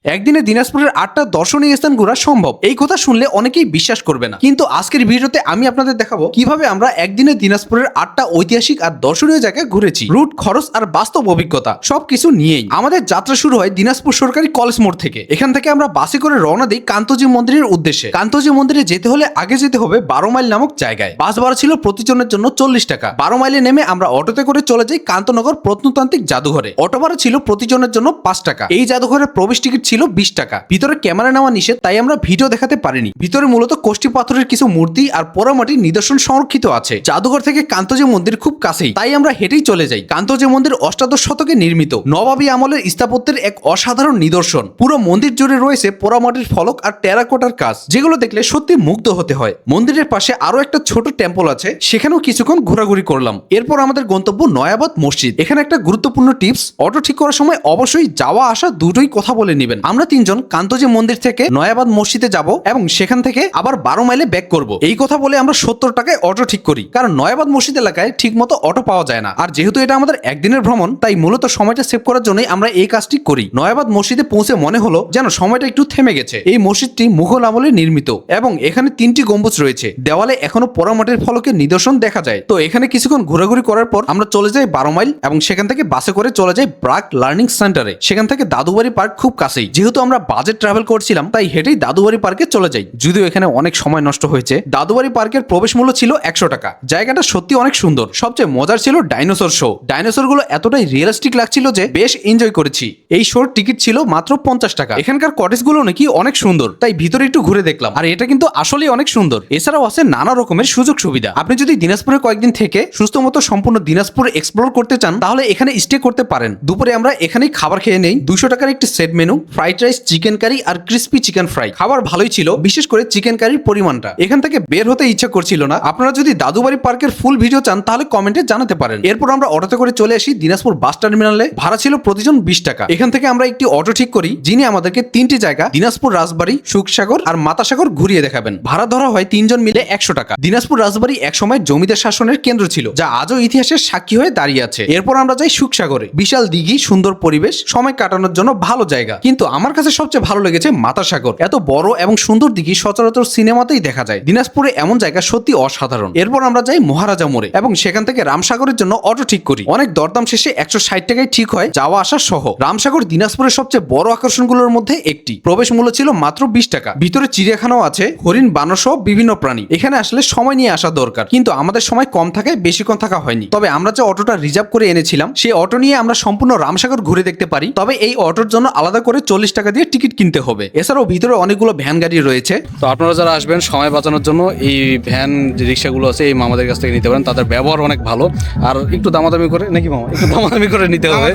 একদিনে দিনাজপুরের 8টা দর্শনীয় স্থান ঘোরা সম্ভব, এই কথা শুনলে অনেকেই বিশ্বাস করবে না। কিন্তু আজকের ভিডিওতে আমি আপনাদের দেখাবো কিভাবে আমরা একদিনে দিনাজপুরের 8টা ঐতিহাসিক আর দর্শনীয় জায়গায় ঘুরেছি। রুট, খরচ আর বাস্তব অভিজ্ঞতা সবকিছু নিয়েই আমাদের যাত্রা শুরু হয় দিনাজপুর সরকারি কলেজ মোড় থেকে। এখান থেকে আমরা বাসে করে রওনা দিই কান্তজি মন্দিরের উদ্দেশ্যে। কান্তজি মন্দিরে যেতে হলে আগে যেতে হবে 12 মাইল নামক জায়গায়। বাস ভাড়া ছিল প্রতিজনের জন্য 40 টাকা। 12 মাইলে নেমে আমরা অটোতে করে চলে যাই কান্তনগর প্রত্নতান্ত্রিক জাদুঘরে। অটো ভাড়া ছিল প্রতিজনের জন্য 5 টাকা। এই জাদুঘরের প্রবেশ টিকিট ছিল 20 টাকা। ভিতরে ক্যামেরা নেওয়া নিষেধ, তাই আমরা ভিডিও দেখাতে পারিনি। ভিতরে মূলত কোষ্ঠী পাথরের কিছু মূর্তি আর পোড়ামাটির নিদর্শন সংরক্ষিত আছে। জাদুঘর থেকে কান্তজি মন্দির খুব কাছেই, তাই আমরা হেঁটেই চলে যাই। কান্তজি মন্দির অষ্টাদশ শতকে নির্মিত, নবাবী আমলের স্থাপত্যের এক অসাধারণ নিদর্শন। পুরো মন্দির জুড়ে রয়েছে পোড়ামাটির ফলক আর টেরাকোটার কাজ, যেগুলো দেখলে সত্যি মুগ্ধ হতে হয়। মন্দিরের পাশে আরো একটা ছোট টেম্পল আছে, সেখানেও কিছুক্ষণ ঘোরাঘুরি করলাম। এরপর আমাদের গন্তব্য নয়াবাদ মসজিদ। এখানে একটা গুরুত্বপূর্ণ টিপস, অটো ঠিক করার সময় অবশ্যই যাওয়া আসা দুটোই কথা বলে নেবেন। আমরা তিনজন কান্তজি মন্দির থেকে নয়াবাদ মসজিদে যাব এবং সেখান থেকে আবার 12 মাইলে ব্যাক করব। এই কথা বলে আমরা 70 টাকায় অটো ঠিক করি, কারণ নয়াবাদ মসজিদ এলাকায় ঠিক মতো অটো পাওয়া যায় না। আর যেহেতু এটা আমাদের একদিনের ভ্রমণ, তাই মূলত সময়টা সেভ করার জন্যই আমরা এই কাজটি করি। নয়াবাদ মসজিদে পৌঁছে মনে হলো যেন সময়টা একটু থেমে গেছে। এই মসজিদটি মুঘল আমলে নির্মিত এবং এখানে 3টি গম্বুজ রয়েছে। দেওয়ালে এখনো পোড়ামাটির ফলকের নিদর্শন দেখা যায়। তো এখানে কিছুক্ষণ ঘোরাঘুরি করার পর আমরা চলে যাই 12 মাইল এবং সেখান থেকে বাসে করে চলে যাই ব্রাক লার্নিং সেন্টারে। সেখান থেকে দাদুবাড়ি পার্ক খুব কাছেই। যেহেতু আমরা বাজেট ট্রাভেল করছিলাম, তাই হেঁটেই দাদুবাড়ি পার্কে চলে যাই। যদিও এখানে অনেক সময় নষ্ট হয়েছে। দাদুবাড়ি পার্কের প্রবেশ মূল্য ছিল 100 টাকা। জায়গাটা সত্যি অনেক সুন্দর। সবচেয়ে মজার ছিল ডাইনোসর শো। ডাইনোসর গুলো এতটাই রিয়েলিস্টিক লাগছিল যে বেশ এনজয় করেছি। এই শোর টিকিট ছিল মাত্র 50 টাকা। এখানকার কটেজ গুলো নাকি অনেক সুন্দর, তাই ভিতরে একটু ঘুরে দেখলাম। আর এটা কিন্তু আসলেই অনেক সুন্দর। এছাড়াও আছে নানা রকমের সুযোগ সুবিধা। আপনি যদি দিনাজপুরে কয়েকদিন থেকে সুস্থ মতো সম্পূর্ণ দিনাজপুর এক্সপ্লোর করতে চান, তাহলে এখানে স্টে করতে পারেন। দুপুরে আমরা এখানেই খাবার খেয়ে নেই। 200 টাকার একটি set menu, fried rice, chicken curry আর ক্রিস্পি চিকেন ফ্রাই। খাবার ভালোই ছিল, বিশেষ করে চিকেন কারির পরিমাণটা। এখান থেকে বের হতে ইচ্ছা করছিল না। আপনারা যদি দাদুবাড়ি পার্কের ফুল ভিডিও চান, তাহলে কমেন্টে জানাতে পারেন। এরপর আমরা অটোতে করে চলে আসি দিনাজপুর বাস টার্মিনালে। ভাড়া ছিল প্রতিজন 20 টাকা। এখান থেকে আমরা একটি অটো ঠিক করি, যিনি আমাদেরকে 3টি জায়গা দিনাজপুর রাজবাড়ি, সুখসাগর আর মাতাসাগর ঘুরিয়ে দেখাবেন। ভাড়া ধরা হয় 3 জন মিলে 100 টাকা। দিনাজপুর রাজবাড়ি একসময় জমিদার শাসনের কেন্দ্র ছিল, যা আজও ইতিহাসের সাক্ষী হয়ে দাঁড়িয়ে আছে। এরপর আমরা যাই সুখসাগরে। বিশাল দিঘি, সুন্দর পরিবেশ, সময় কাটানোর জন্য ভালো জায়গা। কিন্তু আমার কাছে সবচেয়ে ভালো লেগেছে মাতাসাগর। এত বড় এবং সুন্দর দিঘি সচরাচর সিনেমাতেই দেখা যায়। দিনাজপুরে এমন জায়গা সত্যি অসাধারণ। এরপর আমরা যাই মহারাজা মোড়ে এবং সেখান থেকে রামসাগরের জন্য অটো ঠিক করি। অনেক দরদাম শেষে 160 টাকায় ঠিক হয় যাওয়া আসা সহ। রামসাগর দিনাজপুরের সবচেয়ে বড় আকর্ষণগুলোর মধ্যে একটি। প্রবেশ মূল্য ছিল মাত্র 20 টাকা। ভিতরে চিড়িয়াখানাও আছে, হরিণ, বানর সহ বিভিন্ন প্রাণী। এখানে আসলে সময় নিয়ে আসা দরকার, কিন্তু আমাদের সময় কম থাকায় বেশিক্ষণ থাকা হয়নি। তবে আমরা যে অটোটা রিজার্ভ করে এনেছিলাম, সেই অটো নিয়ে আমরা সম্পূর্ণ রামসাগর ঘুরে দেখতে পারি। তবে এই অটোর জন্য আলাদা করে 40 টাকা দিয়ে টিকিট কিনতে হবে। এছাড়াও ভিতরে অনেকগুলো ভ্যান গাড়ি রয়েছে। তো আপনারা যারা আসবেন সময় বাঁচানোর জন্য এই ভ্যান যে রিক্সাগুলো আছে, এই মামাদের কাছ থেকে নিতে পারেন। তাদের ব্যবহার অনেক ভালো। আর একটু দামাদামি করে নাকি মামা, একটু দামাদামি করে নিতে হবে।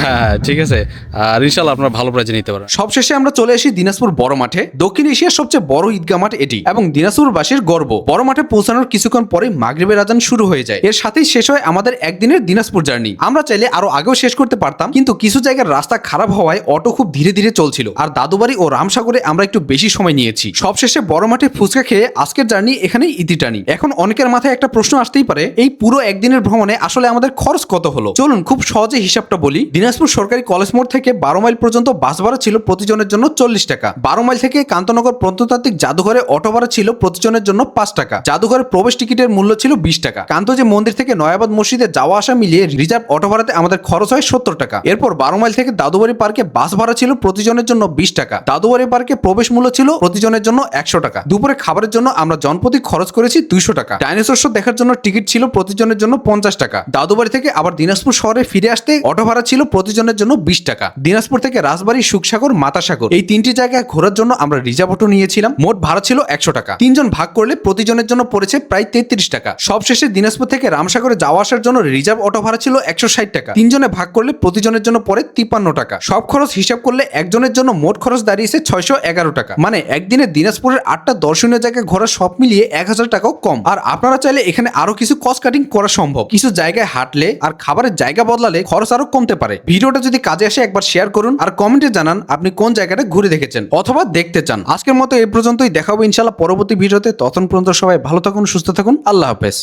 হ্যাঁ, ঠিক আছে। আর ইনশাল্লাহ আপনারা ভালো প্রাইজে নিতে পারেন। সবশেষে আমরা চলে আসি দিনাজপুর বড় মাঠে। দক্ষিণ এশিয়ার সবচেয়ে বড় ঈদগাহ মাঠ এটি এবং দিনাজপুরবাসীর গর্ব। বড় মাঠে পৌঁছানোর কিছুক্ষণ পরে মাগরিবের আজান শুরু হয়ে যায়। এর সাথেই শেষ হয় আমাদের একদিনের দিনাজপুর জার্নি। আমরা চাইলে আরো আগেও শেষ করতে পারতাম, কিন্তু কিছু জায়গার রাস্তা খারাপ হওয়ায় অটো খুব ধীরে ধীরে চলছিল। আর দাদুবাড়ি ও রামসাগরে আমরা একটু বেশি সময় নিয়েছি। সবশেষে বড় মাঠে ফুচকা খেয়ে আজকের জার্নি এখানেই ইতি টানি। এখন অনেকের মাথায় একটা প্রশ্ন আসতেই পারে, এই পুরো একদিনের ভ্রমণে আসলে আমাদের খরচ কত হলো? চলুন খুব সহজে হিসাবটা বলি। দিনাজপুর সরকারি কলেজ মোড় থেকে 12 মাইল পর্যন্ত বাস ভাড়া ছিল প্রতিজনের জন্য 40 টাকা। 12 মাইল থেকে কান্তনগর প্রত্নতাত্ত্বিক জাদুঘরে অটো ভাড়া ছিল প্রতিজনের জন্য 5 টাকা। জাদুঘরের প্রবেশ টিকিটের মূল্য ছিল 20 টাকা। কান্তজি মন্দির থেকে নয়াবাদ মসজিদে যাওয়া আসা মিলিয়ে রিজার্ভ অটো ভাড়াতে আমাদের খরচ হয় 70 টাকা। এরপর 12 মাইল থেকে দাদুবাড়ি পার্কে বাস ভাড়া ছিল প্রতিজনের জন্য 20 টাকা। দাদুবাড়ি পার্কে প্রবেশ মূল্য ছিল প্রতিজনের জন্য 100 টাকা। দুপুরে খাবারের জন্য আমরা জনপ্রতি খরচ করেছি 200 টাকা। ডাইনোসর শো দেখার জন্য টিকিট ছিল প্রতিজনের জন্য 50 টাকা। দাদুবাড়ি থেকে আবার দিনাজপুর শহরে ফিরে আসতে অটো ভাড়া ছিল প্রতিজনের জন্য 20 টাকা। দিনাজপুর থেকে রাজবাড়ি, সুখসাগর, মাতাসাগর এই 3টি জায়গায় ঘোরার জন্য আমরা রিজার্ভ অটো নিয়েছিলাম। মোট ভাড়া ছিল 100 টাকা। 3 জন ভাগ করলে প্রতিজনের জন্য পড়েছে প্রায় 33 টাকা। সবশেষে দিনাজপুর থেকে রামসাগরে যাওয়া আসার জন্য রিজার্ভ অটো ভাড়া ছিল 160 টাকা। 3 জনে ভাগ করলে প্রতিজনের জন্য পড়ে 53 টাকা। সব খরচ হিসাব করলে একজনের জন্য মোট খরচ দাঁড়িয়েছে 611 টাকা। মানে একদিনে দিনাজপুরের 8টা দর্শনীয় জায়গায় ঘোরা সব মিলিয়ে 1000 টাকাও কম। আর আপনারা চাইলে এখানে আরো কিছু কস্ট কাটিং করা সম্ভব। কিছু জায়গায় হাঁটলে আর খাবারের জায়গা বদলালে খরচ আরো কমতে পারে। ভিডিওটা যদি কাজে আসে একবার শেয়ার করুন আর কমেন্টে জানান আপনি কোন জায়গাটা ঘুরে দেখেছেন অথবা দেখতে চান। আজকের মতো এই পর্যন্তই। দেখাবো ইনশাআল্লাহ পরবর্তী ভিডিওতে। ততক্ষণ পর্যন্ত সবাই ভালো থাকুন, সুস্থ থাকুন। আল্লাহ হাফেজ।